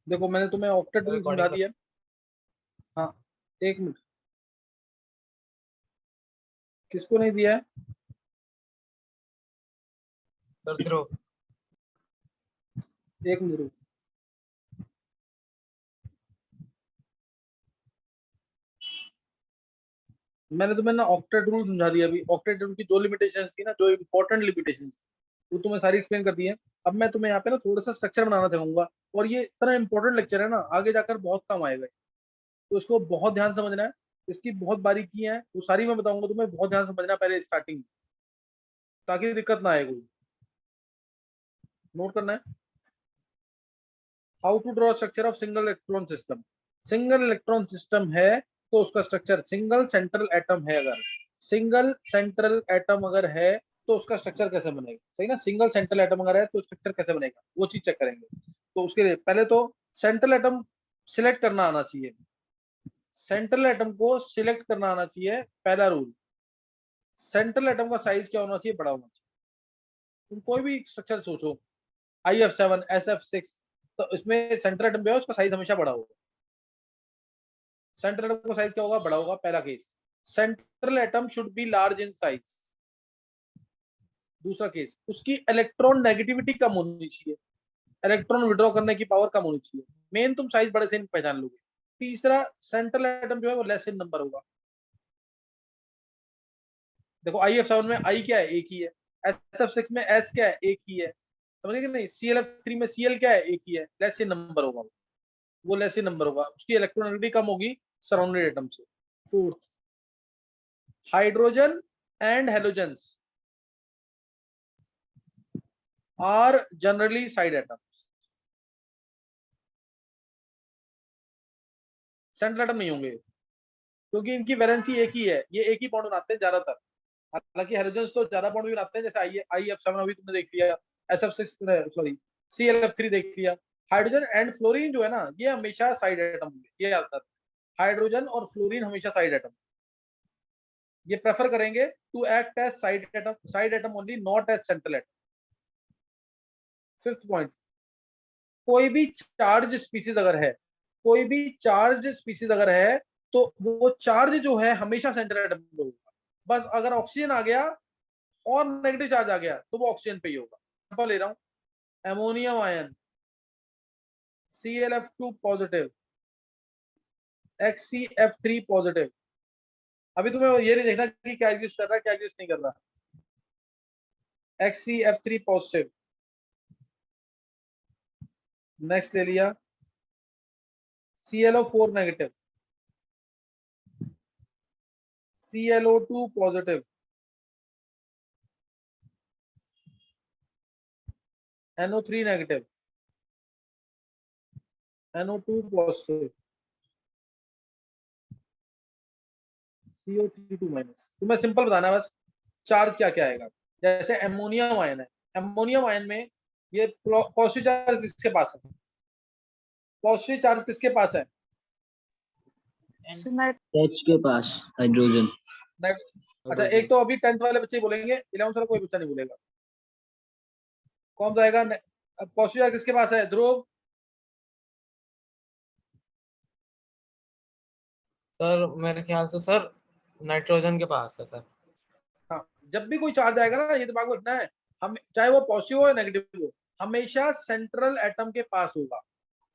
देखो मैंने तुम्हें ऑक्टेट रूल समझा दिया। हाँ, एक मिनट, किसको नहीं दिया है? सर ध्रुव। एक मिनट रुको। मैंने तुम्हें ना ऑक्टेट रूल समझा दिया अभी। ऑक्टेट रूल की जो लिमिटेशंस थी ना, जो इंपॉर्टेंट लिमिटेशंस, वो तुम्हें सारी एक्सप्लेन कर दी है। अब मैं तुम्हें यहाँ पे ना थोड़ा सा स्ट्रक्चर बनाना चाहूंगा, और ये इतना इंपॉर्टेंट लेक्चर है ना, आगे जाकर बहुत काम आएगा, तो इसको बहुत ध्यान से समझना है। इसकी बहुत बारीकी है, वो सारी मैं बताऊंगा तुम्हें, बहुत ध्यान से समझना है पहले स्टार्टिंग, ताकि दिक्कत ना आए कोई। नोट करना है। How to draw structure of single electron system. Single electron system है तो उसका स्ट्रक्चर सिंगल सेंट्रल एटम है। अगर सिंगल सेंट्रल एटम अगर है तो उसका स्ट्रक्चर कैसे बनेगा, सही ना। सिंगल सेंट्रल एटम अगर है तो स्ट्रक्चर कैसे बनेगा, वो चीज चेक करेंगे। तो उसके लिए पहले तो सेंट्रल एटम सिलेक्ट करना आना चाहिए। सेंट्रल एटम को सिलेक्ट करना आना चाहिए, पहला रूल। सेंट्रल एटम का साइज क्या होना चाहिए, बड़ा होना चाहिए। तुम कोई भी स्ट्रक्चर सोचो, IF7 SF6, तो इसमें सेंट्रल एटम जो है उसका साइज हमेशा बड़ा होगा। सेंट्रल एटम का साइज क्या होगा, बड़ा होगा, पहला case. Central atom should be large in size. दूसरा केस, उसकी इलेक्ट्रॉन नेगेटिविटी कम होनी चाहिए, इलेक्ट्रॉन विड्रॉ करने की पावर कम होनी चाहिए। मेन तुम साइज बड़े से पहचान लोगे। तीसरा, सेंट्रल एटम जो है वो लेस इन नंबर होगा। देखो IF7 में आई क्या है, एक ही है। SF6 में S क्या है, एक ही है। समझे कि नहीं। ClF3 में Cl क्या है, एक ही है। लेस इन नंबर होगा वो लेस इन नंबर होगा, उसकी इलेक्ट्रोनेगेटिविटी कम होगी सराउंडेड एटम से। Fourth, hydrogen and halogens are generally side atoms. Central atom नहीं होंगे, क्योंकि इनकी वैलेंसी एक ही है, ये एक ही बॉन्ड बनाते हैं ज्यादातर। हालांकि हेलोजेंस तो ज्यादा बॉन्ड भी बनाते हैं, जैसे IF7 अभी तुमने देख लिया, SF6 सॉरी ClF3 देख लिया। हाइड्रोजन एंड फ्लोरीन जो है ना, ये हमेशा साइड एटम होंगे, ये याद रखना। हाइड्रोजन और फ्लोरीन हमेशा साइड एटम, ये प्रेफर करेंगे to act as side atom only, not as central atom. Fifth point, कोई भी चार्ज स्पीसीज अगर है, कोई भी चार्ज स्पीसीज अगर है, तो वो चार्ज जो है हमेशा सेंट्रल एटम पे होगा। बस अगर ऑक्सीजन आ गया और नेगेटिव चार्ज आ गया तो वो ऑक्सीजन पे ही होगा। एग्जांपल ले रहा हूं, ammonium ion ClF2 positive, HCF3 positive. अभी तुम्हें ये नहीं देखना कि क्या एग्जिस्ट कर रहा है, क्या एग्जिस्ट नहीं कर रहा। HCF3 positive. नेक्स्ट ले लिया ClO4 negative, ClO2 positive, NO3 negative, NO2 positive, CO3 minus. तुम्हें सिंपल बताना है बस चार्ज क्या क्या आएगा। जैसे एमोनियम आयन है, एमोनियम आयन में ये पॉजिटिव चार्ज किसके पास है, पॉजिटिव चार्ज किसके पास है, H के पास हाइड्रोजन। अच्छा एक तो अभी 10th वाले बच्चे बोलेंगे, 11th वाला कोई बच्चा नहीं बोलेगा। कौन जाएगा, पॉजिटिव चार्ज किसके पास है, ध्रुव। सर मेरे ख्याल से सर नाइट्रोजन के पास है सर। हाँ, जब भी कोई चार्ज आएगा ना, ये दिमाग में रखना है, हम चाहे वो पॉजिटिव हो या नेगेटिव हो, हमेशा सेंट्रल एटम के पास होगा,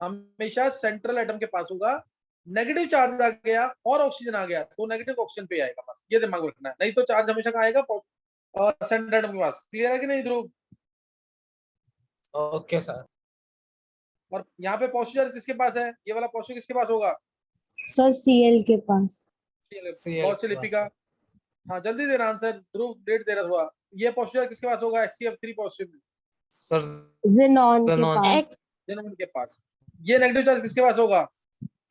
हमेशा सेंट्रल एटम के पास होगा। नेगेटिव चार्ज आ गया और ऑक्सीजन आ गया तो नेगेटिव ऑक्सीजन पे आएगा, बस ये दिमाग में रखना है। नहीं तो चार्ज हमेशा कहाँ आएगा, सेंट्रल एटम के पास। क्लियर है कि नहीं ध्रुव। Okay sir. और यहाँ पे पॉजिटिव चार्ज किसके पास है, ये वाला पॉजिटिव किसके पास होगा, सर Cl के पास। बहुत से लिपिका। हाँ जल्दी देना आंसर, ध्रुव लेट दे रहा थोड़ा। ये पॉजिटिव चार्ज किसके पास होगा, HCF3 पॉजिटिव, सर Xenon के Xenon। पास। जेनोन के पास। ये नेगेटिव चार्ज किसके पास होगा,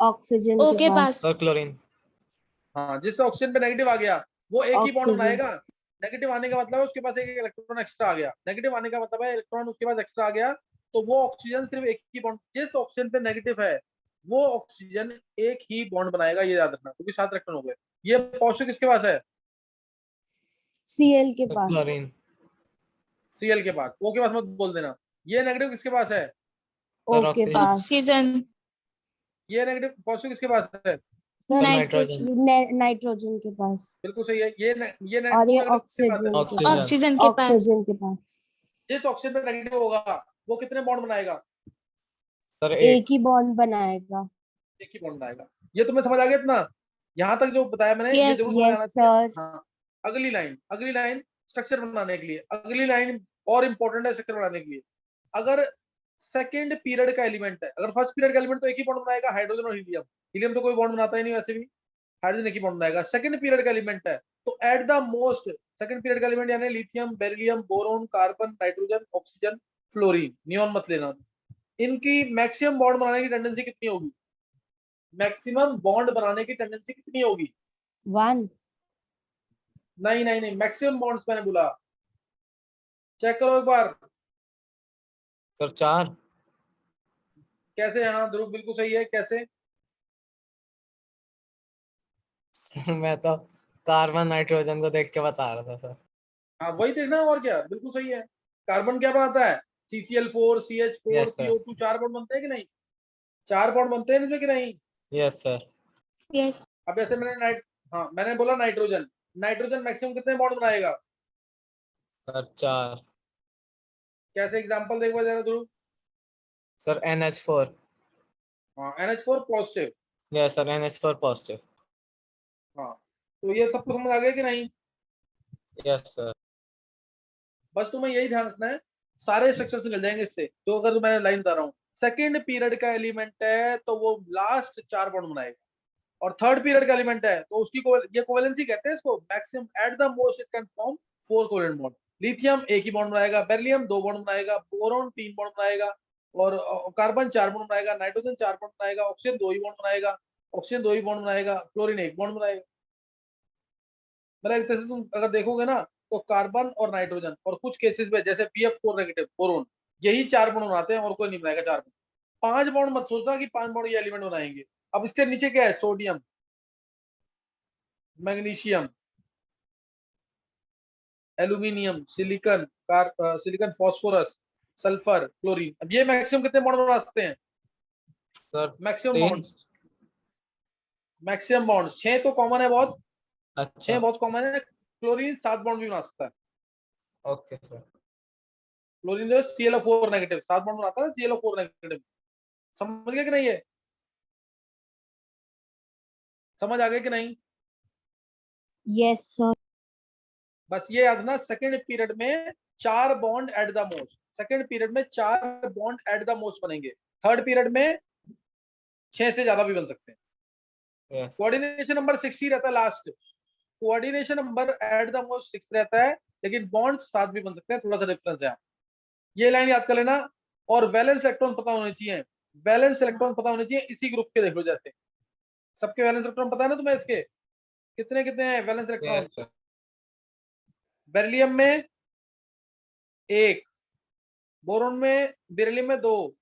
ऑक्सीजन के पास। Sir chlorine. हाँ, जिससे ऑक्सीजन पे नेगेटिव आ गया वो एक ही बॉन्ड ऑक्सीजन। बनाएगा। नेगेटिव आने का मतलब है उसके पास एक इलेक्ट्रॉन एक्स्ट्रा आ गया, नेगेटिव आने का मतलब है इलेक्ट्रॉन उसके पास एक्स्ट्रा आ गया, तो वो ऑक्सीजन सिर्फ एक ही बॉन्ड, जिस ऑक्सीजन पे नेगेटिव है वो ऑक्सीजन एक ही बॉन्ड बनाएगा, ये याद रखना, क्योंकि 7 इलेक्ट्रॉन हो गए। ये पॉजिटिव किसके पास है, Cl के सर पास। क्लोरीन। Cl के पास, O के पास मत बोल देना। ये नेगेटिव किसके पास है, O के पास। ऑक्सीजन। ये नेगेटिव पॉजिटिव किसके पास है? Sir nitrogen. नाइट्रोजन के पास बिल्कुल सही है। ये ये और ये नेगेटिव किसके पास है? ऑक्सीजन के पास ऑक्सीजन। ऑक्सीजन के पास। ऑक्सीजन के पास जिस ऑक्सीजन पे नेगेटिव होगा वो कितने बॉन्ड बनाएगा? सर एक ही बॉन्ड बनाएगा। एक ही बॉन्ड बनाएगा। ये तुम्हें समझ आ गया इतना? यहाँ तक जो बताया मैंने ये Yes, जरूर समझ यस आना चाहिए। सर। हाँ, अगली लाइन स्ट्रक्चर बनाने के लिए, अगली लाइन और इंपॉर्टेंट है स्ट्रक्चर बनाने के लिए। अगर सेकंड पीरियड का एलिमेंट है, अगर फर्स्ट पीरियड का एलिमेंट तो एक ही बॉन्ड बनाएगा, हाइड्रोजन और हीलियम। हीलियम तो कोई बॉन्ड बनाता ही नहीं वैसे भी, हाइड्रोजन एक ही बॉन्ड बनाएगा। सेकंड पीरियड का एलिमेंट है तो at the most second period का एलिमेंट यानी lithium, beryllium, boron, carbon, nitrogen, oxygen, fluorine, neon मत लेना। इनकी मैक्सिमम बॉन्ड बनाने की टेंडेंसी कितनी होगी? मैक्सिमम बॉन्ड बनाने की टेंडेंसी कितनी होगी? 1। नहीं नहीं नहीं, मैक्सिमम बॉन्ड्स मैंने बोला। चेक करो एक बार। सर 4। कैसे? हाँ ध्रुव बिल्कुल सही है। कैसे? सर मैं तो कार्बन नाइट्रोजन को देख के बता रहा था सर। हाँ वही देखना, और क्या, बिल्कुल सही है। कार्बन क्या बनाता है? CCl4, CH4, yes sir. CO2, 4 bond बनते हैं कि नहीं? 4 बॉन्ड बनते हैं इसमें कि नहीं? Yes sir. यस। अब जैसे मैंने बोला नाइट्रोजन, नाइट्रोजन मैक्सिमम कितने बॉन्ड बनाएगा? सर 4। कैसे? एग्जांपल देखो जरा ध्रुव। Sir NH4। हाँ, NH4 positive. Yes sir, NH4 positive. हाँ, तो ये सबको समझ आ गया कि नहीं? Yes sir. बस तुम्हें यही ध्यान रखना है, सारे स्ट्रक्चर्स निकल जाएंगे इससे। तो अगर मैंने लाइन बता रहा हूँ, सेकेंड पीरियड का एलिमेंट है तो वो लास्ट 4 बॉन्ड बनाएगा, और थर्ड पीरियड का एलिमेंट है तो उसकी ये कोवेलेंसी कहते हैं इसको। Maximum at the most it can form 4 covalent bond. Lithium एक ही बॉन्ड बनाएगा, बेरिलियम 2 बॉन्ड बनाएगा, बोरोन 3 बॉन्ड बनाएगा, और कार्बन 4 बॉन्ड बनाएगा, नाइट्रोजन 4 बॉन्ड बनाएगा, ऑक्सीजन 2 ही बॉन्ड बनाएगा, फ्लोरीन 1 बॉन्ड बनाएगा। मतलब एक तरह से तुम अगर देखोगे ना तो कार्बन और नाइट्रोजन और कुछ केसेस में जैसे BF4 नेगेटिव, बोरोन, यही 4 बॉन्ड बनाते हैं और कोई नहीं बनाएगा 4 बॉन्ड। 5 बॉन्ड मत सोचना कि 5 बॉन्ड ये एलिमेंट बनाएंगे। अब इसके नीचे क्या है? Sodium, magnesium, aluminium, silicon, phosphorus, sulphur, chlorine. अब ये मैक्सिमम कितने बॉन्ड बना सकते हैं? Sir maximum 3। Bonds, maximum bonds 6 तो कॉमन है बहुत, 6 अच्छा। बहुत कॉमन है। क्लोरीन 7 बॉन्ड भी बना सकता है। Okay sir. क्लोरीन जो है ClO4 नेगेटिव 7 बॉन्ड बनाता है, ClO4 नेगेटिव। समझ गए कि नहीं? ये समझ आ गए कि नहीं? Yes sir. बस ये याद रखना, सेकेंड पीरियड में 4 bond at the most, second period में 4 बॉन्ड एट द मोस्ट बनेंगे। थर्ड पीरियड में 6 से ज्यादा भी बन सकते हैं। यस कोऑर्डिनेशन नंबर 6 ही रहता है last. Coordination number at the most 6 रहता है, लेकिन बॉन्ड 7 भी बन सकते हैं, थोड़ा सा डिफरेंस है। ये लाइन याद कर लेना। और वैलेंस इलेक्ट्रॉन पता होने चाहिए, वैलेंस इलेक्ट्रॉन पता होने चाहिए इसी ग्रुप के। देख लो जैसे सबके वैलेंस इलेक्ट्रॉन पता है ना तुम्हें, इसके कितने कितने हैं valence electron? Yes sir. Beryllium में 1, बोरोन में, बेरिलियम में 2,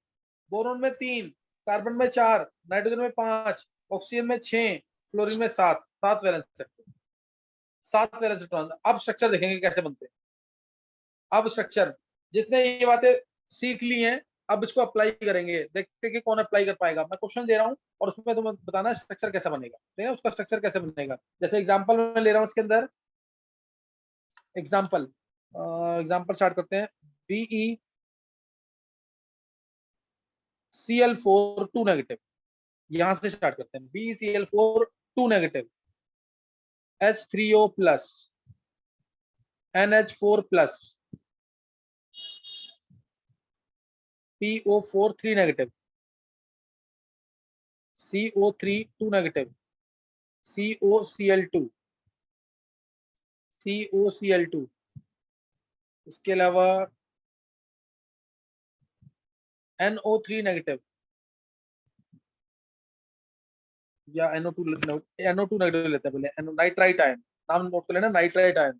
बोरोन में 3, कार्बन में 4, नाइट्रोजन में 5, ऑक्सीजन में 6, फ्लोरीन में 7। 7 वैलेंस इलेक्ट्रॉन, 7 वैलेंस इलेक्ट्रॉन। अब स्ट्रक्चर देखेंगे कैसे बनते हैं। अब स्ट्रक्चर, जिसने ये बातें सीख ली हैं, अब इसको अप्लाई करेंगे, देखते हैं कि कौन अप्लाई कर पाएगा। मैं क्वेश्चन दे रहा हूँ और उसमें तुम्हें बताना स्ट्रक्चर कैसे बनेगा, ठीक है? उसका स्ट्रक्चर कैसे बनेगा, जैसे एग्जांपल मैं ले रहा हूँ इसके अंदर। एग्जांपल स्टार्ट करते हैं। BeCl4 2 नेगेटिव, यहां से स्टार्ट करते हैं। BeCl4 2 negative, H3O plus, NH4 plus, PO4 3 negative, CO3 2 negative, COCl2, COCl2। इसके अलावा NO3 नेगेटिव, या NO2 नेगेटिव लेते हैं पहले। नाइट्राइट आयन, नाम नोट कर लेना, nitrite ion.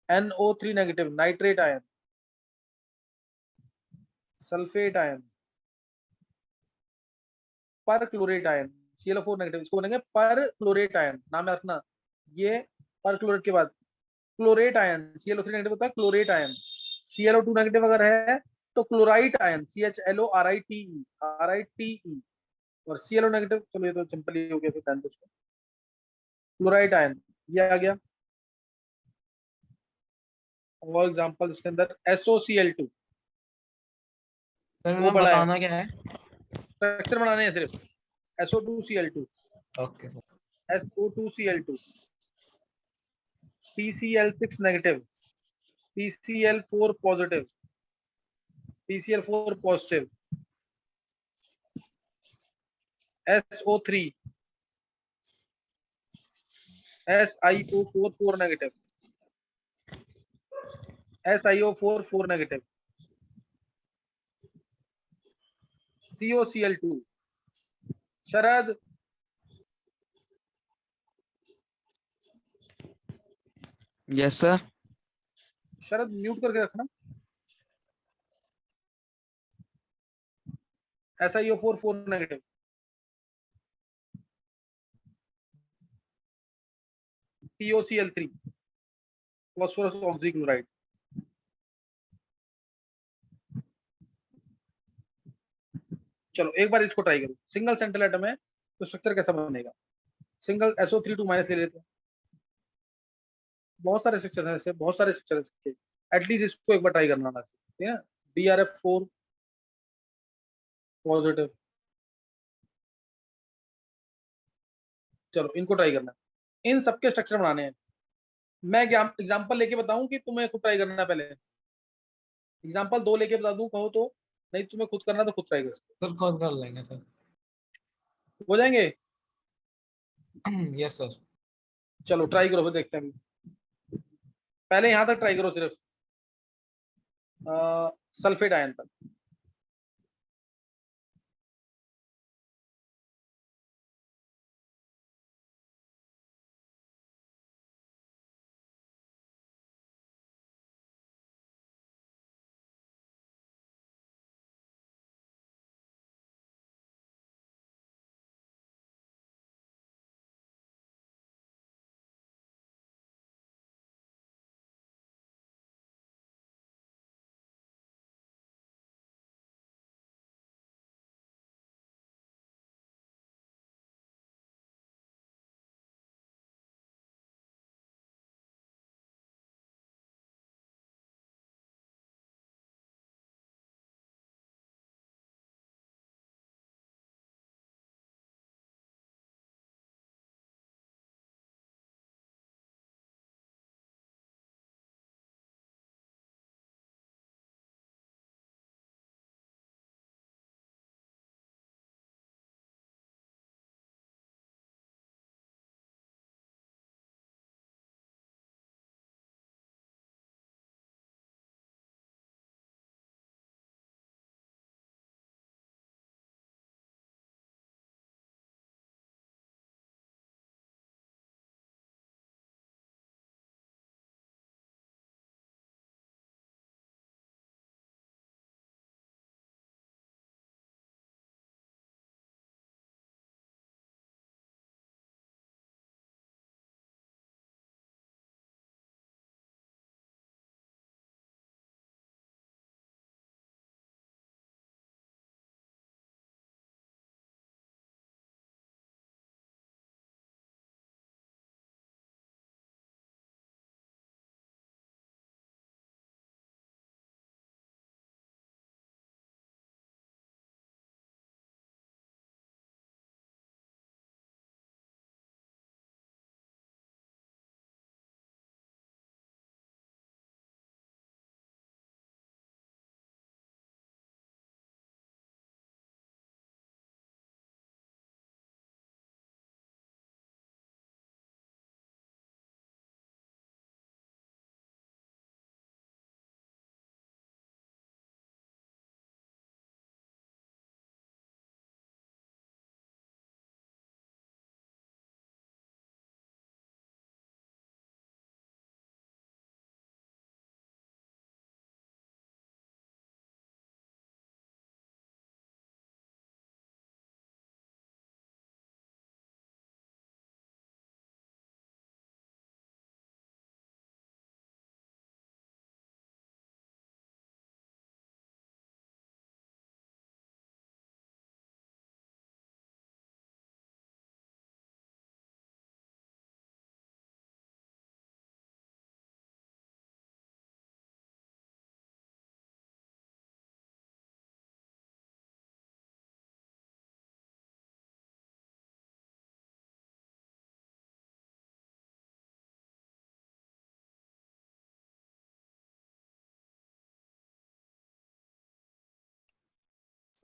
NO3 negative, nitrate ion, sulphate ion, पर क्लोरेट आयन। ClO4 नेगेटिव, इसको बोलेंगे पर क्लोरेट आयन, नाम याद रखना। ये पर क्लोरेट के बाद क्लोरेट आयन, ClO3 नेगेटिव होता है क्लोरेट आयन। ClO2 नेगेटिव अगर है तो क्लोराइट आयन, CHLORITE, RITE। और Cl नेगेटिव, चलो ये तो सिंपल ही हो गया फिर ध्यान दो उसको। क्लोराइड आयन ये आ गया। और एग्जांपल इसके अंदर SOCl2, फिर वो मैं बड़ा है, बताना क्या है? स्ट्रक्चर बनाने हैं सिर्फ। SO2Cl2, okay sir. SO2Cl2, PCl6 negative, PCl4 positive, PCl4 positive, SO3, SiO4 4 negative, SiO4 4 negative, COCl2। शरद, यस सर। शरद म्यूट करके रखना। SiO4 4 negative, POCl3, phosphorus oxychloride. चलो एक बार इसको ट्राई करो, सिंगल सेंट्रल एटम है तो स्ट्रक्चर कैसा बनेगा। सिंगल SO3 2 माइनस ले लेते हैं, बहुत सारे स्ट्रक्चर हैं ऐसे, बहुत सारे स्ट्रक्चर हैं, एटलीस्ट इसको एक बार ट्राई करना आना चाहिए। BRF4 पॉजिटिव, चलो इनको ट्राई करना है। इन सबके स्ट्रक्चर बनाने हैं। मैं एग्जांपल लेके बताऊं कि तुम्हें खुद ट्राई करना है पहले? एग्जांपल 2 लेके बता दूं कहो तो? नहीं तुम्हें खुद करना तो खुद ट्राई कर सकते फिर कॉल कर लेंगे सर। हो जाएंगे। Yes sir. चलो ट्राई करो फिर देखते हैं। पहले यहां तक ट्राई करो सिर्फ, सल्फेट आयन तक।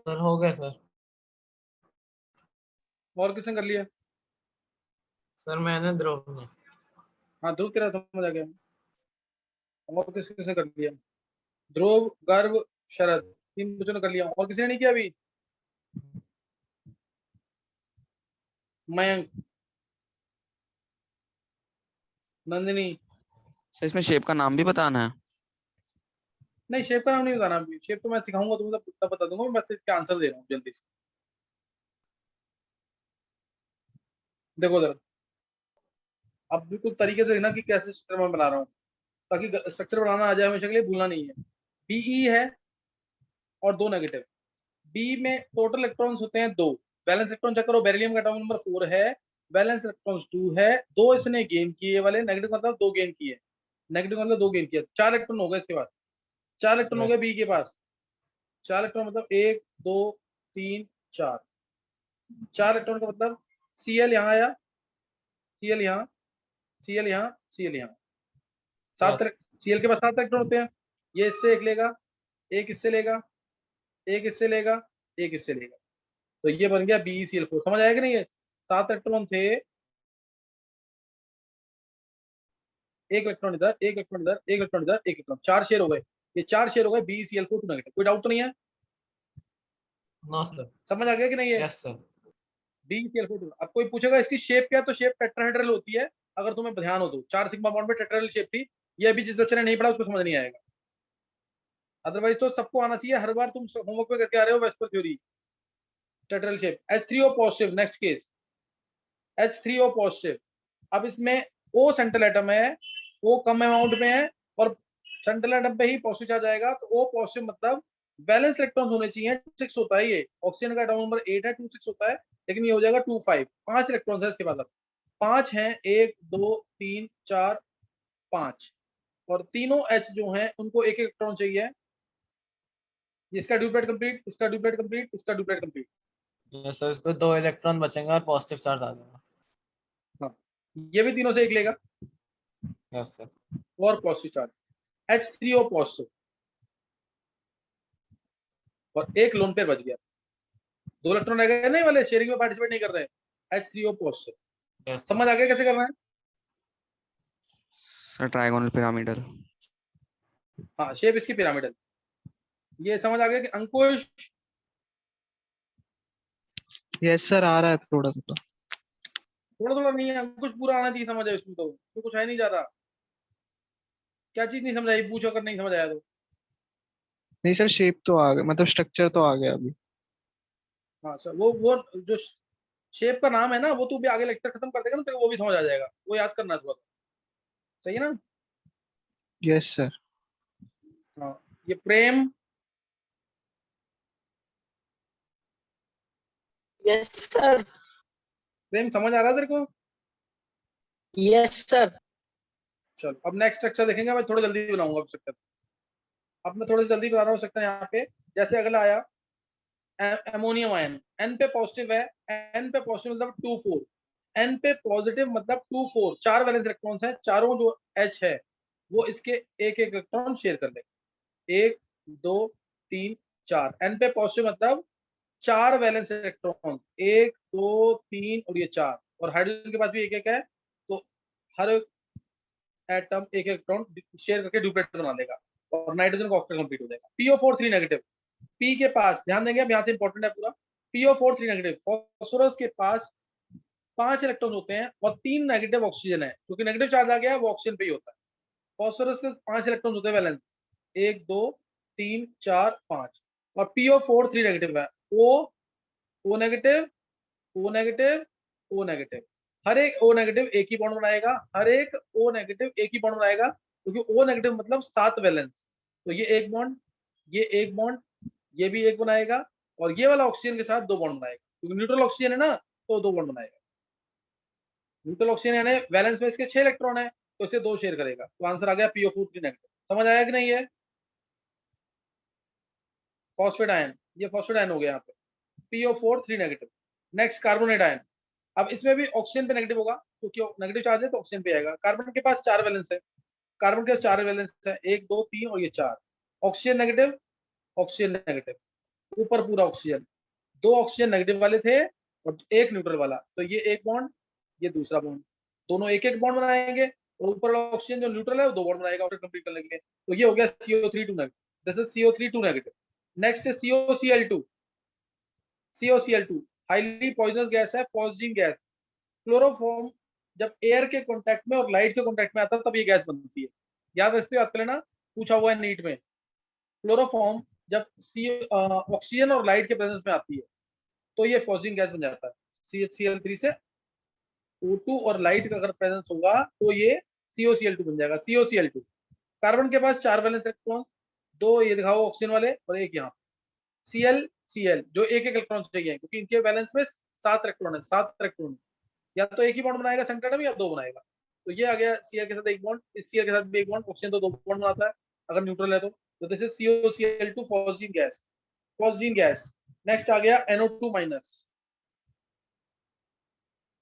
सर हो गया सर। और किसने कर लिया? सर मैंने, ध्रुव ने। हाँ ध्रुव, तेरा समझ आ गया। और किसने कर लिया? ध्रुव, गर्व, शरद, 3 बच्चों ने कर लिया। और किसी ने नहीं किया अभी? मयंक, नंदिनी? सर इसमें शेप का नाम भी बताना है? नहीं, शेप का नाम नहीं बताना अभी। शेप तो मैं सिखाऊंगा तुम्हें, तब बता दूंगा। मैं बस इसके आंसर दे रहा हूँ जल्दी से। देखो जरा, अब बिल्कुल तरीके से देखना कि कैसे स्ट्रक्चर मैं बना रहा हूँ, ताकि स्ट्रक्चर बनाना आ जाए हमेशा के लिए, भूलना नहीं है। बीई है और 2 नेगेटिव। बी में टोटल इलेक्ट्रॉन्स होते हैं 2। बैलेंस इलेक्ट्रॉन चेक करो, बेरिलियम का एटॉमिक नंबर 4 है, बैलेंस इलेक्ट्रॉन्स 2 है। 2 इसने गेन किए वाले, नेगेटिव मतलब 2 गेन किए, नेगेटिव मतलब 2 गेन किया, 4 इलेक्ट्रॉन हो गए इसके पास। 4 इलेक्ट्रॉन हो यस गए बी के पास। 4 इलेक्ट्रॉन मतलब 1 2 3 4। 4 इलेक्ट्रॉन का मतलब सीएल यहाँ आया, सीएल यहाँ, सीएल यहाँ, सीएल यहाँ। सात यस सीएल के पास 7 इलेक्ट्रॉन होते हैं। ये इससे एक लेगा, एक इससे लेगा, एक इससे लेगा, एक इससे लेगा, तो ये बन गया BeCl4। समझ आया कि नहीं? है 7 इलेक्ट्रॉन थे, एक इलेक्ट्रॉन इधर, एक इलेक्ट्रॉन इधर, एक इलेक्ट्रॉन इधर, एक इलेक्ट्रॉन, 4 शेयर हो गए। ये 4 शेयर हो गए BeCl4 2 नेगेटिव। कोई डाउट तो नहीं है? No sir. समझ आ गया कि नहीं है? Yes sir. BeCl4 2। अब कोई पूछेगा इसकी शेप क्या है, तो शेप टेट्राहेड्रल होती है। अगर तुम्हें ध्यान हो तो 4 सिग्मा बॉन्ड में टेट्राहेड्रल शेप थी। ये अभी जिस बच्चे ने नहीं पढ़ा उसको समझ नहीं आएगा, अदरवाइज तो सबको आना चाहिए। हर बार तुम होमवर्क पे करके आ रहे हो VSEPR theory, tetrahedral shape. H3O positive, next case, H3O positive. अब इसमें O सेंट्रल एटम है, O कम अमाउंट में है, और सेंट्रल एटम पे ही पॉजिटिव चार्ज आएगा, तो O पॉजिटिव मतलब बैलेंस इलेक्ट्रॉन होने चाहिए। 6 होता है ये, ऑक्सीजन का एटॉमिक नंबर 8 है, 26 होता है, लेकिन ये हो जाएगा 25। 5 इलेक्ट्रॉन है इसके पास। अब 5 हैं, 1 2 3 4 5, और तीनों H जो हैं उनको एक इलेक्ट्रॉन चाहिए। इसका ड्यूप्लेट कंप्लीट, इसका ड्यूप्लेट कंप्लीट, इसका ड्यूप्लेट कंप्लीट। यस सर, इसको 2 इलेक्ट्रॉन बचेंगे और पॉजिटिव चार्ज आ जाएगा। हाँ, ये भी तीनों से एक लेगा यस सर। और पॉजिटिव चार्ज, H3O पॉजिटिव, और एक लोन पेयर बच गया। 2 इलेक्ट्रॉन रह गए नहीं वाले, शेयरिंग में पार्टिसिपेट नहीं कर रहे हैं, H3O पॉजिटिव। यस समझ सर। आ गया कैसे करना है? Sir trigonal pyramidal. हाँ, शेप इसकी पिरामिडल। ये समझ आ गया कि अंकुश? यस सर, आ रहा है थोड़ा सा। थोड़ा थोड़ा नहीं है अंकुश, पूरा आना चाहिए समझ है इसमें, तो कुछ है नहीं ज्यादा। क्या चीज नहीं समझ आई, पूछो अगर नहीं समझ आया तो। नहीं सर, शेप तो आ गया, मतलब स्ट्रक्चर तो आ गया अभी। हाँ सर, वो जो शेप का नाम है ना, वो तू भी आगे लेक्चर खत्म कर देगा ना, तो वो भी समझ आ जाएगा। वो याद करना थोड़ा, सही है ना? Yes sir. हाँ, ये प्रेम, यस सर। प्रेम समझ आ रहा है तेरे को? Yes sir. चलो अब नेक्स्ट स्ट्रक्चर देखेंगे। मैं थोड़ा जल्दी बनाऊंगा अब स्ट्रक्चर। अब मैं थोड़ा जल्दी बना रहा हूँ स्ट्रक्चर यहाँ पे। जैसे अगला आया अमोनियम आयन, N पे पॉजिटिव है, N पे पॉजिटिव मतलब 2 4, N पे पॉजिटिव मतलब 2 4, 4 वैलेंस इलेक्ट्रॉन्स हैं, चारों जो H है वो इसके एक एक इलेक्ट्रॉन शेयर कर लेंगे। 1 2 3 4, N पे पॉजिटिव मतलब 4 वैलेंस इलेक्ट्रॉन, 1 2 3 और ये 4, और हाइड्रोजन के पास भी एक एक है, तो हर एटम एक इलेक्ट्रॉन शेयर करके ड्यूप्लेट बना देगा, और नाइट्रोजन का ऑक्टेट कंप्लीट हो जाएगा। PO4 3 नेगेटिव, P के पास ध्यान देंगे, अब यहाँ से इंपॉर्टेंट है पूरा। PO4 3 नेगेटिव, फास्फोरस के पास 5 इलेक्ट्रॉन होते हैं और 3 नेगेटिव ऑक्सीजन है, क्योंकि नेगेटिव चार्ज आ गया वो ऑक्सीजन पे ही होता है। फास्फोरस के 5 इलेक्ट्रॉन होते हैं वैलेंस, 1 2 3 4 5, और PO4 3 नेगेटिव है। O negative, O negative, O negative, हर एक O नेगेटिव एक ही बॉन्ड बनाएगा, हर एक O नेगेटिव एक ही बॉन्ड बनाएगा, क्योंकि O नेगेटिव मतलब 7 वैलेंस, तो ये एक बॉन्ड, ये एक बॉन्ड, ये भी एक बनाएगा, और ये वाला ऑक्सीजन के साथ 2 बॉन्ड बनाएगा, क्योंकि न्यूट्रल ऑक्सीजन है ना, तो 2 बॉन्ड बनाएगा। न्यूट्रल ऑक्सीजन यानी वैलेंस में इसके 6 इलेक्ट्रॉन है, तो इसे 2 शेयर करेगा, तो आंसर आ गया PO4 3 नेगेटिव। समझ आया कि नहीं है? फॉस्फेट आयन, ये फॉस्फेट आयन हो गया यहाँ पे, PO4 3 negative. Next carbonate ion, अब इसमें भी ऑक्सीजन पे नेगेटिव होगा, क्योंकि नेगेटिव चार्ज है तो ऑक्सीजन पे आएगा। कार्बन के पास 4 वैलेंस है, कार्बन के पास 4 वैलेंस है, 1 2 3 और ये 4, ऑक्सीजन नेगेटिव, ऑक्सीजन नेगेटिव, ऊपर पूरा ऑक्सीजन, 2 ऑक्सीजन नेगेटिव वाले थे और 1 न्यूट्रल वाला, तो ये एक बॉन्ड, ये दूसरा बॉन्ड, दोनों एक एक बॉन्ड बनाएंगे और ऊपर वाला ऑक्सीजन जो न्यूट्रल है वो 2 बॉन्ड बनाएगा ऑर्डर कंप्लीट करने के लिए। तो ये हो गया CO3 2 negative, this is CO3 2 negative. Next is COCl2। COCl2 highly poisonous gas है, पॉइजनिंग गैस। क्लोरोफॉर्म जब एयर के कांटेक्ट में और लाइट के कांटेक्ट में आता है तब ये गैस बनती है, याद रखते हो, याद कर लेना, पूछा हुआ है नीट में। क्लोरोफॉर्म जब ऑक्सीजन और लाइट के प्रेजेंस में आती है तो ये पॉइजनिंग गैस बन जाता है। CHCl3 से O2 और लाइट का अगर प्रेजेंस होगा तो ये COCl2 बन जाएगा। COCl2 कार्बन के पास 4 वैलेंस इलेक्ट्रॉन, 2 ये दिखाओ ऑक्सीजन वाले और एक यहाँ। Cl जो एक एक इलेक्ट्रॉन चाहिए क्योंकि इनके बैलेंस में 7 इलेक्ट्रॉन है, 7 इलेक्ट्रॉन, या तो एक ही बॉन्ड बनाएगा सेंटर एटम या 2 बनाएगा। तो ये आ गया Cl के साथ एक बॉन्ड, इस Cl के साथ भी एक बॉन्ड, ऑक्सीजन तो 2 बॉन्ड बनाता है अगर न्यूट्रल है तो this is COCl2 positive gas, positive gas. Next आ गया NO2 minus,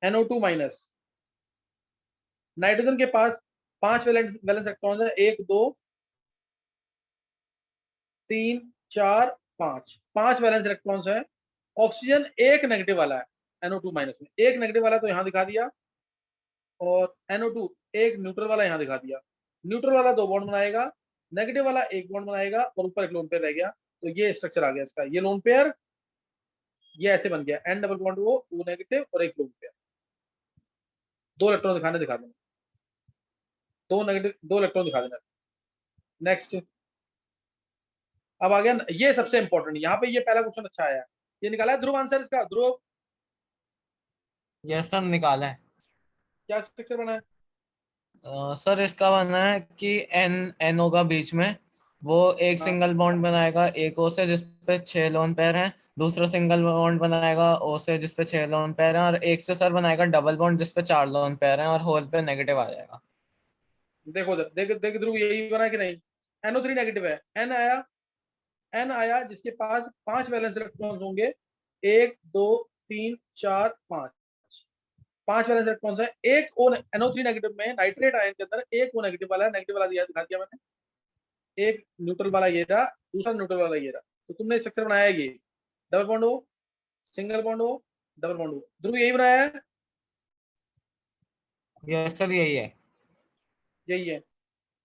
NO2 minus. Nitrogen के पास 5 वैलेंस इलेक्ट्रॉन है, 1 2 3 4 5, 5 वैलेंस इलेक्ट्रॉन्स है। ऑक्सीजन एक नेगेटिव वाला है NO2 माइनस में, एक नेगेटिव वाला तो यहाँ दिखा दिया, और NO2 एक न्यूट्रल वाला यहाँ दिखा दिया। न्यूट्रल वाला 2 बॉन्ड बनाएगा, नेगेटिव वाला एक बॉन्ड बनाएगा और ऊपर एक लोन पेयर रह गया। तो ये स्ट्रक्चर आ गया इसका, ये लोन पेयर ये ऐसे बन गया, N double bond O negative और एक लोन पेयर, 2 इलेक्ट्रॉन दिखा देना, 2 नेगेटिव 2 इलेक्ट्रॉन दिखा देना। नेक्स्ट अब आ गया, ये सबसे इंपॉर्टेंट, यहाँ पे ये पहला क्वेश्चन अच्छा आया, ये निकाला है ध्रुव आंसर इसका। ध्रुव यस सर निकाला है। क्या स्ट्रक्चर बना है? सर इसका बना है कि एन एनओ का बीच में वो एक हाँ। सिंगल बॉन्ड बनाएगा एक ओ से जिसपे 6 लोन पेयर हैं, दूसरा सिंगल बॉन्ड बनाएगा ओ से जिसपे 6 लोन पेयर हैं, और एक से सर बनाएगा डबल बॉन्ड जिसपे 4 लोन पेयर हैं और होल पे नेगेटिव आ जाएगा। देखो उधर, देख देख ध्रुव, यही बना कि नहीं? NO3 नेगेटिव है, N आया जिसके पास 5 वैलेंस इलेक्ट्रॉन्स होंगे, 1 2 3 4 5, 5 वैलेंस इलेक्ट्रॉन्स है। एक O NO3 नेगेटिव में नाइट्रेट आयन के अंदर एक O नेगेटिव वाला है, नेगेटिव वाला दिखा दिया मैंने, एक न्यूट्रल वाला ये रहा, दूसरा न्यूट्रल वाला ये रहा। तो तुमने स्ट्रक्चर बनाया ये, double bond O, single bond O, double bond O। ध्रुव यही बनाया है? यस सर यही है। यही है।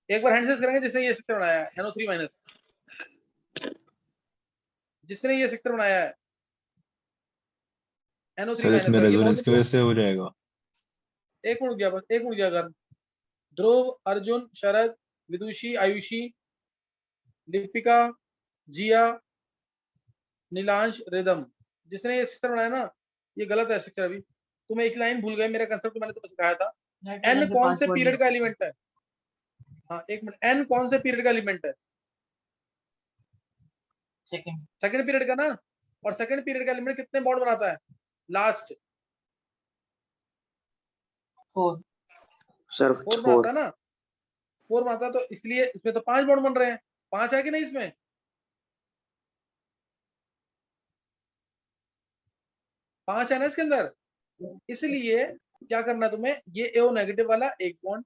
एक बार हैंड करेंगे जिसने ये स्ट्रक्चर बनाया है NO3 माइनस, जिसने ये स्ट्रक्चर बनाया है NO3 सर माइनस इसमें का, ये रेजोनेंस की बहुत वजह से हो जाएगा। एक मिनट गया, बस एक मिनट गया। अगर ध्रुव, अर्जुन, शरद, विदुषी, आयुषी, दीपिका, जिया, नीलांश, रिदम, जिसने ये स्ट्रक्चर बनाया ना, ये गलत है स्ट्रक्चर। अभी तुम एक लाइन भूल गए, मेरा कंसेप्ट मैंने तुम्हें सिखाया था। एन कौन से पीरियड का एलिमेंट है? हाँ एक मिनट, एन कौन से पीरियड का एलिमेंट है? सेकंड पीरियड का ना। और सेकंड पीरियड का एलिमेंट कितने बॉन्ड बनाता है? Last sir 4 4। बनाता है ना, 4 बनाता है, तो इसलिए इसमें तो 5 बॉन्ड बन रहे हैं। 5 है कि नहीं इसमें? 5 है ना इसके अंदर। इसलिए क्या करना तुम्हें, ये O नेगेटिव वाला एक बॉन्ड,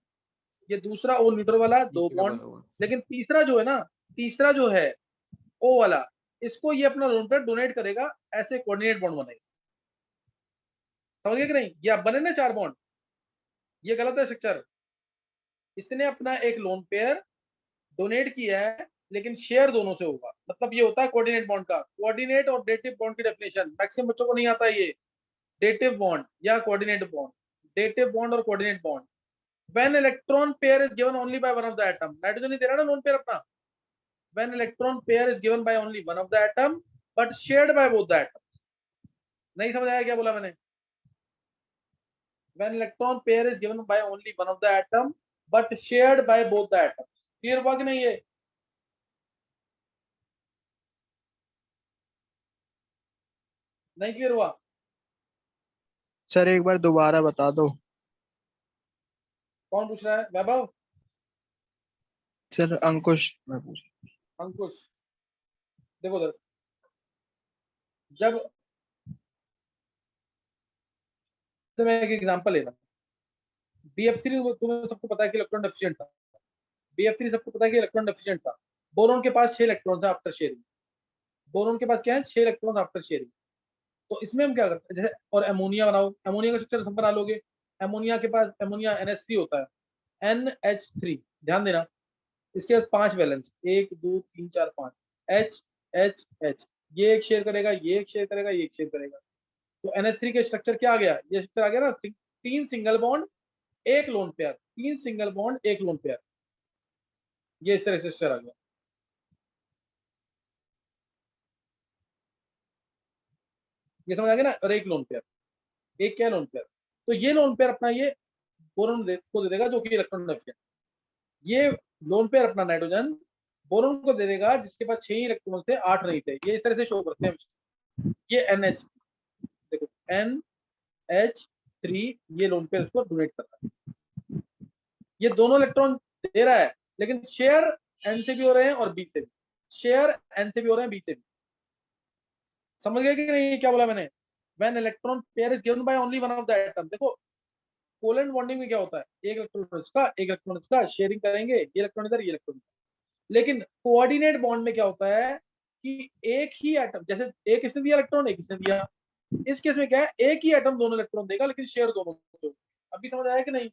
ये दूसरा O न्यूट्रल वाला 2 बॉन्ड, लेकिन तीसरा जो है ना, तीसरा जो है O वाला, इसको ये अपना लोन पेयर डोनेट करेगा, ऐसे कोऑर्डिनेट बॉन्ड बनेगा। समझ गए कि नहीं? ये अब बने ना 4 बॉन्ड, ये गलत है स्ट्रक्चर। इसने अपना एक लोन पेयर डोनेट किया है लेकिन शेयर दोनों से होगा, मतलब ये होता है कोऑर्डिनेट बॉन्ड का। कोऑर्डिनेट और डेटिव बॉन्ड की डेफिनेशन मैक्सिमम बच्चों को नहीं आता है, ये डेटिव बॉन्ड या कोऑर्डिनेट बॉन्ड, डेटिव बॉन्ड और coordinate bond. When electron pair is given only by one of the atom, nitrogen ही दे रहा है ना लोन पेयर अपना, when electron pair is given by only one of the atom but shared by both the atom. नहीं समझ आया क्या बोला मैंने? When electron pair is given by only one of the atom but shared by both the atom. Clear हुआ कि नहीं? ये नहीं क्लियर हुआ? सर एक बार दोबारा बता दो। कौन पूछ रहा है? वैभव? सर अंकुश मैं पूछ। अंकुश देखो उधर, जब मैं एक एग्जांपल लेना, BF3 तुम्हें सबको पता है कि इलेक्ट्रॉन डेफिशिएंट था, BF3 सबको पता है कि इलेक्ट्रॉन डेफिशिएंट था। बोरॉन के पास 6 इलेक्ट्रॉन था आफ्टर शेयरिंग, बोरोन के पास क्या है, 6 इलेक्ट्रॉन आफ्टर शेयरिंग। तो इसमें हम क्या करते हैं, जैसे और अमोनिया बनाओ, अमोनिया का स्ट्रक्चर सब बना लोगे। अमोनिया के पास अमोनिया NH3 होता है, NH3, ध्यान देना। इसके बाद 5 वैलेंस, 1 2 3 4 5, H H H, ये एक शेयर करेगा, ये एक शेयर करेगा, ये एक शेयर करेगा। तो NH3 के स्ट्रक्चर क्या आ गया, ये स्ट्रक्चर आ गया ना, 3 single bond 1 lone pair, 3 single bond 1 lone pair, ये इस तरह से स्ट्रक्चर आ गया। ये समझ आ गया ना, और 1 लोन पेयर, एक क्या लोन पेयर। तो ये लोन पेयर अपना ये बोरोन को दे देगा जो कि इलेक्ट्रॉन डेफिशिएंट, ये लोन पेयर अपना नाइट्रोजन बोरोन को दे देगा जिसके पास 6 इलेक्ट्रॉन थे, 8 नहीं थे। ये इस तरह से शो करते हैं। ये NH, देखो NH3, ये लोन पेयर इसको डोनेट कर रहा है। ये दोनों इलेक्ट्रॉन दे रहा है, लेकिन शेयर N से भी हो रहे हैं और B से भी, शेयर N से भी हो रहे हैं B से भी। समझ गए कि नहीं क्या बोला मैंने? When electron pair is given by only one of the atom. देखो कोवेलेंट बॉन्डिंग में क्या होता है, एक इलेक्ट्रॉन इसका, एक इलेक्ट्रॉन इसका, शेयरिंग करेंगे, ये इलेक्ट्रॉन इधर, ये इलेक्ट्रॉन इधर। लेकिन कोऑर्डिनेट बॉन्ड में क्या होता है कि एक ही एटम, जैसे एक इसने दिया इलेक्ट्रॉन, एक इसने दिया, इस केस में क्या है, एक ही एटम दोनों इलेक्ट्रॉन देगा, लेकिन शेयर दोनों को। अभी समझ आया कि नहीं?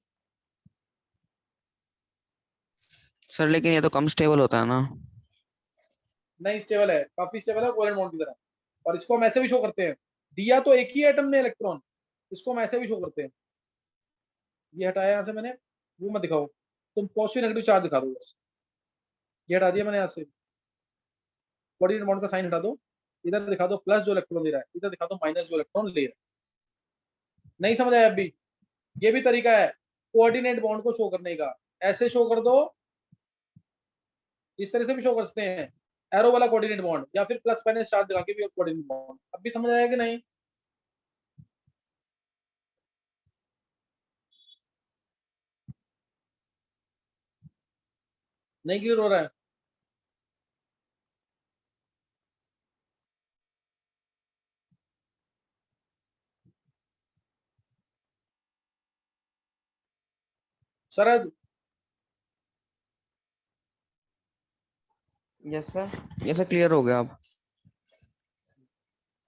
सर लेकिन ये तो कम स्टेबल होता है ना। नहीं स्टेबल है, काफी स्टेबल है कोवेलेंट बॉन्ड की तरह। और इसको हम ऐसे भी शो करते हैं, दिया तो एक ही एटम ने इलेक्ट्रॉन, इसको हम ऐसे भी शो करते हैं। ये हटाया यहाँ से मैंने, वो मत दिखाओ, तुम पॉजिटिव नेगेटिव चार्ज दिखा दो बस। ये हटा दिया मैंने यहाँ से, कोऑर्डिनेट बॉन्ड का साइन हटा दो, इधर दिखा दो प्लस जो इलेक्ट्रॉन दे रहा है, इधर दिखा दो माइनस जो इलेक्ट्रॉन ले रहा है। नहीं समझ आया अभी? ये भी तरीका है कोऑर्डिनेट बॉन्ड को शो करने का, ऐसे शो कर दो, इस तरह से भी शो कर सकते हैं, एरो वाला कोऑर्डिनेट बॉन्ड, या फिर प्लस माइनस चार्ज दिखा के भी कोऑर्डिनेट बॉन्ड। अब भी समझ आया कि नहीं? नहीं क्लियर हो रहा है? शरद, यस सर, ये सर क्लियर हो गया अब।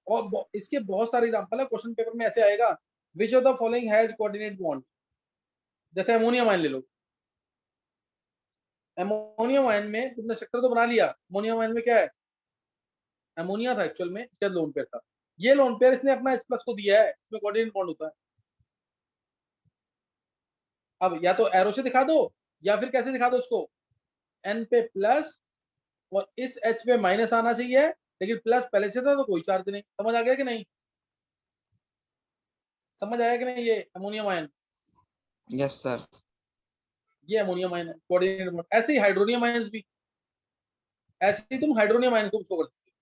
और इसके बहुत सारे एग्जांपल है, क्वेश्चन पेपर में ऐसे आएगा, which of the following has coordinate bond. जैसे अमोनियम आयन ले लो, अमोनियम आयन में तुमने स्ट्रक्चर तो बना लिया, अमोनियम आयन में क्या है, अमोनिया था एक्चुअल में, इसका लोन पेयर था, ये लोन पेयर इसने अपना H+ को दिया है, इसमें कोऑर्डिनेट बॉन्ड होता है। अब या तो एरो से दिखा दो, या फिर कैसे दिखा दो इसको, N पे प्लस और इस H पे माइनस आना चाहिए, लेकिन प्लस पहले से था तो कोई चार्ज नहीं। समझ आ गया कि नहीं? समझ आया कि नहीं? ये अमोनियम आयन, यस सर। ये अमोनियम आयन है, कोऑर्डिनेट बॉन्ड। ऐसे ही हाइड्रोनियम आयंस भी, ऐसे ही तुम हाइड्रोनियम आयन को शो कर सकते हो।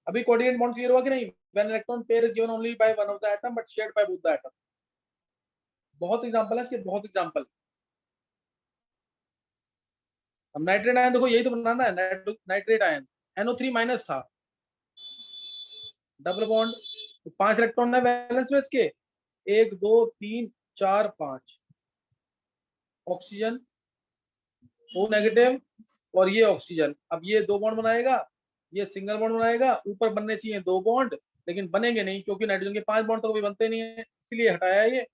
अभी कोऑर्डिनेट बॉन्ड क्लियर हुआ कि नहीं? When electron pair is given only by one of the atom but shared by both the atom. बहुत एग्जांपल है इसके, बहुत एग्जांपल। अब नाइट्रेट आयन देखो, यही तो बनाना है, नाइट्रेट आयन NO3 माइनस था, डबल बॉन्ड, 5 इलेक्ट्रॉन है वैलेंस में इसके, 1 2 3 4 5, ऑक्सीजन O नेगेटिव, और ये ऑक्सीजन। अब ये 2 बॉन्ड बनाएगा, ये सिंगल बॉन्ड बनाएगा, ऊपर बनने चाहिए 2 बॉन्ड, लेकिन बनेंगे नहीं क्योंकि नाइट्रोजन के 5 बॉन्ड तो कभी बनते नहीं है, इसलिए हटाया ये।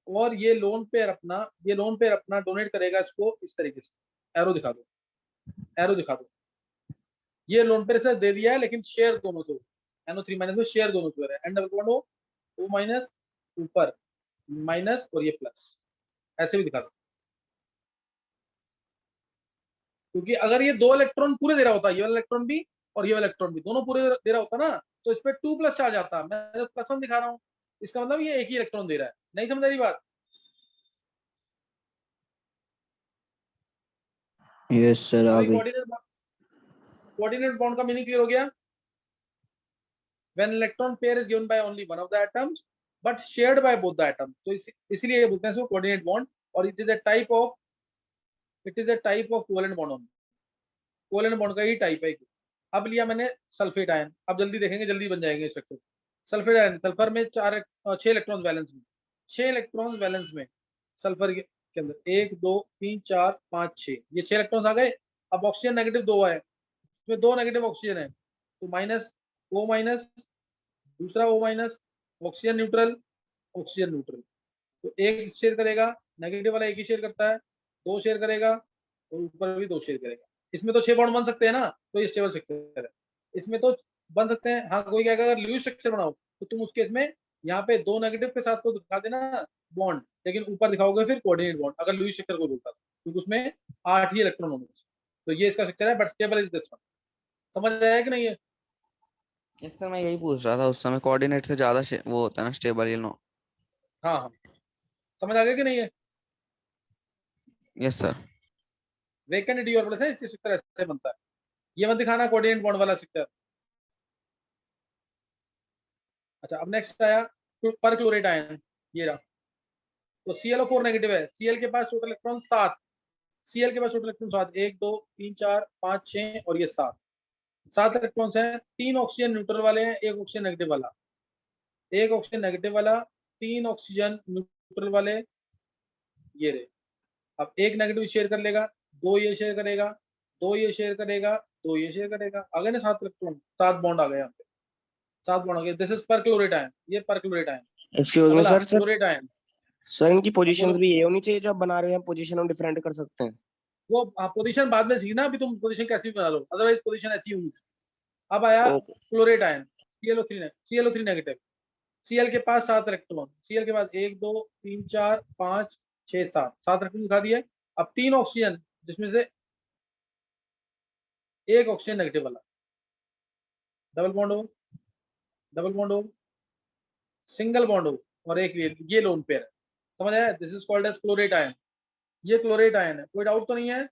और ये लोन पेयर अपना, ये लोन पेयर अपना डोनेट करेगा इसको इस तरीके से, एरो दिखा दो, एरो दिखा दो। ये लोन पेयर से दे दिया है, लेकिन शेयर दोनों से, NO3 माइनस में शेयर दोनों से हो रहा है, N double bond O minus ऊपर माइनस और ये प्लस, ऐसे भी दिखा सकते। क्योंकि अगर ये 2 इलेक्ट्रॉन पूरे दे रहा होता, ये वाला इलेक्ट्रॉन भी और ये वाला इलेक्ट्रॉन भी दोनों पूरे दे रहा होता ना, तो इस पे 2+ चार्ज आता। मैं +1 दिखा रहा हूँ, इसका मतलब ये एक ही इलेक्ट्रॉन दे रहा है। नहीं समझ रही बात? यस सर, आ गई। कोऑर्डिनेट बॉन्ड का मीनिंग क्लियर हो गया? When electron pair is given by only one of the atoms but shared by both the atoms, तो इसीलिए ये बोलते हैं इसको कोऑर्डिनेट बॉन्ड, और it is a type of covalent bond only, covalent bond का ही टाइप है। अब लिया मैंने सल्फेट आयन, अब जल्दी देखेंगे, जल्दी बन जाएंगे स्ट्रक्चर। सल्फेट आयन, सल्फर में 6 इलेक्ट्रॉन वैलेंस में, 6 इलेक्ट्रॉन वैलेंस में सल्फर के अंदर 1 2 3 4 5 6, ये 6 इलेक्ट्रॉन आ गए। अब ऑक्सीजन नेगेटिव 2 है, इसमें 2 नेगेटिव ऑक्सीजन है, तो माइनस O माइनस, दूसरा O minus, oxygen neutral, oxygen neutral. तो एक शेयर करेगा, नेगेटिव वाला एक ही शेयर करता है, 2 शेयर करेगा और ऊपर भी 2 शेयर करेगा। इसमें तो 6 बॉन्ड बन सकते हैं ना, तो ये स्टेबल स्ट्रक्चर है। इसमें तो बन सकते हैं, हाँ कोई कहेगा अगर लुईस स्ट्रक्चर बनाओ तो तुम उस केस में यहाँ पे 2 नेगेटिव के साथ तो दिखा देना बॉन्ड, लेकिन ऊपर दिखाओगे फिर कोऑर्डिनेट बॉन्ड, अगर लुईस स्ट्रक्चर को बोलता क्योंकि उसमें 8 ही इलेक्ट्रॉन होंगे। तो ये इसका स्ट्रक्चर है, but stable is this one. समझ आया कि नहीं है? यस सर, मैं यही पूछ रहा था, उस समय कोऑर्डिनेट से ज्यादा वो होता है ना स्टेबल, यू नो। हाँ हाँ, समझ आ गया कि नहीं है? Yes sir. Vacant D orbital है, इसकी स्ट्रक्चर ऐसे बनता है। ये मत दिखाना कोऑर्डिनेट बॉन्ड वाला स्ट्रक्चर। अच्छा, अब नेक्स्ट आया पर क्लोरेट आयन, ये रहा। तो ClO4 नेगेटिव है, Cl के पास टोटल इलेक्ट्रॉन 7, Cl के पास टोटल इलेक्ट्रॉन 7, 1 2 3 4 5 6 और ये 7 इलेक्ट्रॉन्स हैं। 3 ऑक्सीजन न्यूट्रल वाले हैं, 1 ऑक्सीजन नेगेटिव वाला, 1 ऑक्सीजन नेगेटिव वाला, 3 ऑक्सीजन न्यूट्रल वाले, ये रहे। अब एक नेगेटिव शेयर कर लेगा, 2 ये शेयर करेगा, 2 ये शेयर करेगा, 2 ये शेयर करेगा, आ गए ना 7 इलेक्ट्रॉन, 7 बॉन्ड आ गए यहाँ पे, 7 बॉन्ड आ गए। दिस इज पर क्लोरेट आयन, ये पर क्लोरेट आयन। एक्सक्यूज मी अगला सर, क्लोरेट आयन, सर इनकी बोलो। पोजीशंस भी ये होनी चाहिए जो आप बना रहे हैं, पोजीशन हम डिफरेंट कर सकते हैं। वो पोजीशन बाद में सीखना, अभी तुम पोजीशन कैसी भी बना लो, अदरवाइज पोजीशन ऐसी होगी। अब आया okay. Chlorate ion, ClO3 negative, Cl के पास 7 इलेक्ट्रॉन, Cl के पास 1 2 3 4 5 6 7 इलेक्ट्रॉन दिखा दिए। अब 3 ऑक्सीजन, जिसमें से एक ऑक्सीजन नेगेटिव वाला, डबल बॉन्ड हो, डबल बॉन्ड हो, सिंगल बॉन्ड हो, और एक ये लोन पेयर है। समझ आया? This is called as chlorate ion. ये क्लोरेट आयन है, कोई डाउट तो नहीं है?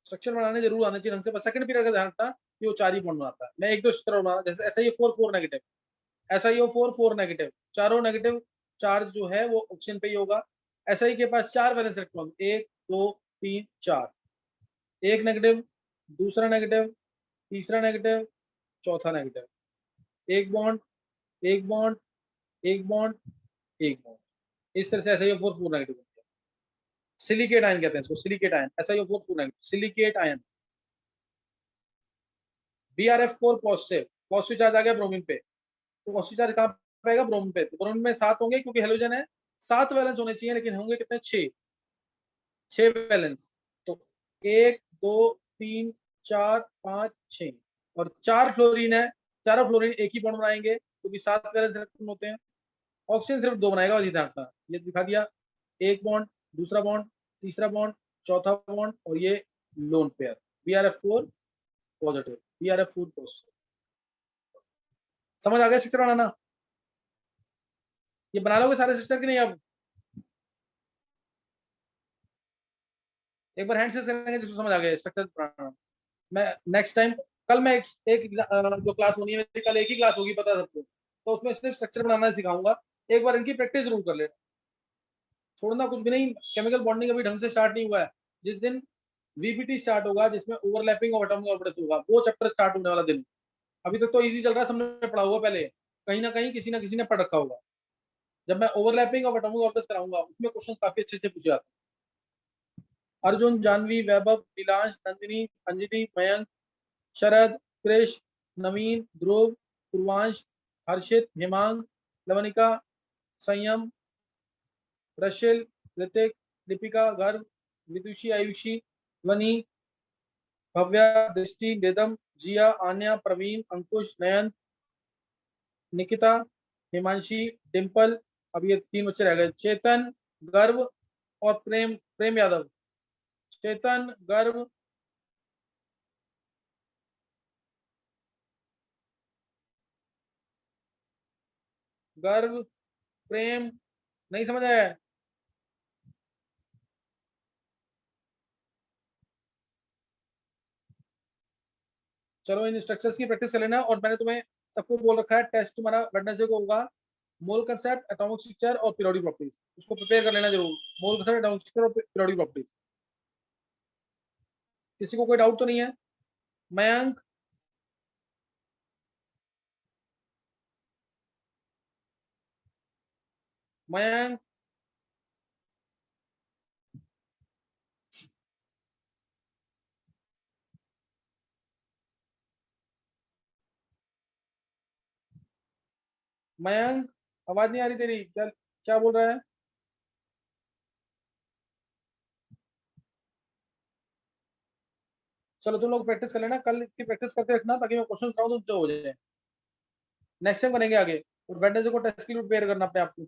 स्ट्रक्चर बनाने जरूर आना चाहिए ढंग से, बस सेकंड पीरियड का ध्यान रखना कि वो 4 ही बॉन्ड बनाता है। मैं एक दो चित्र बना, जैसे SiO4 4 नेगेटिव, SiO4 4 नेगेटिव, चारों नेगेटिव चार्ज जो है वो ऑक्सीजन पे ही होगा। Si के पास 4 वैलेंस इलेक्ट्रॉन, 1 2 3 4, एक नेगेटिव, दूसरा नेगेटिव, तीसरा नेगेटिव, चौथा नेगेटिव, एक बॉन्ड, एक बॉन्ड, एक बॉन्ड, एक बॉन्ड। इस तरह से SiO4 4 नेगेटिव बनता है। सिलिकेट आयन कहते हैं इसको, silicate ion, SiO4 4 negative, silicate ion. BrF4 positive, positive charge आ गया ब्रोमीन पे, तो पॉजिटिव चार्ज कहाँ पे आएगा? ब्रोमीन पे। तो ब्रोमीन में 7 होंगे क्योंकि हेलोजन है, 7 वैलेंस होने चाहिए, लेकिन होंगे कितने? 6 वैलेंस। तो 1 2 3 4 5 6 और 4 फ्लोरीन है, चारों फ्लोरीन एक ही बॉन्ड बनाएंगे क्योंकि 7 वैलेंस इलेक्ट्रॉन होते हैं। ऑक्सीजन सिर्फ 2 बनाएगा, और ये ध्यान रखना, ये दिखा दिया, एक बॉन्ड, दूसरा बॉन्ड, तीसरा बॉन्ड, चौथा बॉन्ड, और ये lone pair, BrF4 positive, BrF4 positive. समझ आ गया स्ट्रक्चर बनाना? ये बना लोगे सारे सिस्टर की नहीं? अब एक बार हैंड से करेंगे जिसको समझ आ गया स्ट्रक्चर बनाना। मैं नेक्स्ट टाइम, कल मैं जो क्लास होनी है मेरी, कल एक ही क्लास होगी, पता है सबको, तो उसमें सिर्फ स्ट्रक्चर बनाना सिखाऊंगा। एक बार इनकी प्रैक्टिस जरूर कर लेना, छोड़ना कुछ भी नहीं। केमिकल बॉन्डिंग अभी ढंग से स्टार्ट नहीं हुआ है। जिस दिन VPT स्टार्ट होगा, जिसमें ओवरलैपिंग ऑफ एटॉमिक ऑर्बिटल्स होगा, वो चैप्टर स्टार्ट होने वाला दिन। अभी तक तो इजी चल रहा है, सबने पढ़ा हुआ पहले, कहीं ना कहीं किसी ना किसी ने पढ़ रखा होगा। जब मैं ओवरलैपिंग ऑफ एटॉमिक ऑर्बिटल्स कराऊंगा, उसमें क्वेश्चन काफी अच्छे से पूछे जाते हैं। अर्जुन, जानवी, वैभव, नीलांश, नंदिनी, अंजलि, मयंक, शरद, कृष, नवीन, ध्रुव, पूर्वांश, हर्षित, हेमांग, लवनिका, संयम, रशिल, ऋतिक, दीपिका, गर्भ, विदुषी, आयुषी, वनी, भव्या, दृष्टि, निदम, जिया, आन्या, प्रवीण, अंकुश, नयन, निकिता, हिमांशी, डिम्पल। अब ये 3 बच्चे रह गए, चेतन, गर्भ और प्रेम, प्रेम यादव। चेतन, गर्भ, गर्भ, प्रेम, नहीं समझ आया है? चलो इन स्ट्रक्चर्स की प्रैक्टिस कर लेना। और मैंने तुम्हें सबको बोल रखा है, टेस्ट तुम्हारा वेडनेसडे को होगा, मोल कंसेप्ट, एटॉमिक स्ट्रक्चर और पीरियोडिक प्रॉपर्टीज, उसको प्रिपेयर कर लेना जरूर। मोल कंसेप्ट, एटॉमिक स्ट्रक्चर और पीरियोडिक प्रॉपर्टीज। किसी को कोई डाउट तो नहीं है? मयंक, मयंक, मयंक आवाज नहीं आ रही तेरी, क्या क्या बोल रहा है? चलो तुम लोग प्रैक्टिस कर लेना, कल की प्रैक्टिस करते रखना ताकि मैं क्वेश्चन कराऊं तो हो जाए। नेक्स्ट टाइम करेंगे आगे, और वेडनेसडे को टेस्ट के लिए प्रिपेयर करना अपने आप को।